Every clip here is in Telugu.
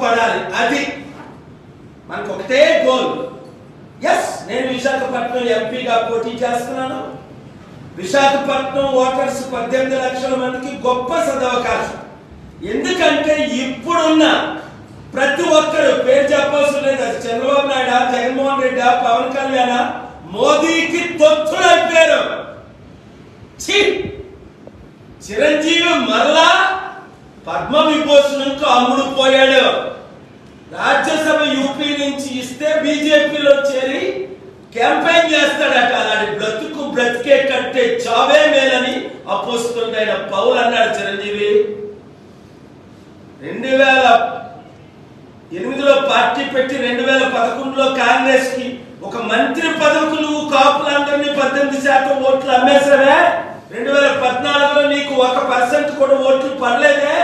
బాగుపడాలి. అది మనకు ఒకటే గోల్. ఎస్, నేను విశాఖపట్నం ఎంపీగా పోటీ చేస్తున్నాను. విశాఖపట్నం ఓటర్స్ 18 లక్షల మందికి గొప్ప సదవకాశం. ఎందుకంటే ఇప్పుడున్న ప్రతి ఒక్కరు పేరు చెప్పవలసిన లేదు. అది చంద్రబాబు నాయుడు, జగన్మోహన్ రెడ్డి, పవన్ కళ్యాణ్, మోదీకి తొత్తులైపోయారు. చిరంజీవి మరలా పద్మవిభూషణకు అమ్ముడు పోయాడు. రాజ్యసభ యూపీ నుంచి ఇస్తే బీజేపీలో చేరి క్యాంపెయిన్ చేస్తాడట. అలాంటి బ్రతుకు బ్రతికే కంటే చావే మేలని అపోస్తుండైన పౌల్ అన్నాడు చిరంజీవి. 2008లో పార్టీ పెట్టి 2011లో కాంగ్రెస్ కి ఒక మంత్రి పదవికి నువ్వు కాపులందరినీ 18% ఓట్లు అమ్మేసావే. 2014లో నీకు 1% కూడా ఓట్లు పడలేదే.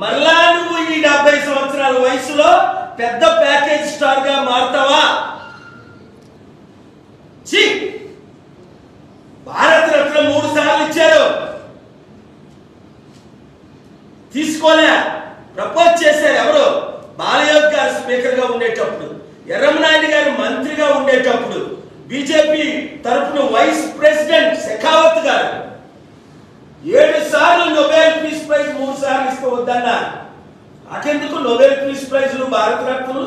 మరలా నువ్వు ఈ 70 సంవత్సరాల వయసులో పెద్ద ప్యాకేజ్ స్టార్ గా మారుతావా? భారత రత్న 3 సార్లు ఇచ్చారు, తీసుకోలే. ప్రపోజ్ చేశారు ఎవరు? బాలయోగి గారు స్పీకర్ గా ఉండేటప్పుడు, ఎర్రమనాయుడు గారు మంత్రిగా ఉండేటప్పుడు, బీజేపీ తరఫున వైస్ ప్రెసిడెంట్ షెకావత్ గారు 7 సార్లు నోబెల్ పీస్ ప్రైజ్ 3 సార్లు ఇస్తూ వద్దన్నారు. నాకెందుకు నోబెల్ పీస్ ప్రైజ్లు భారత రత్నలు?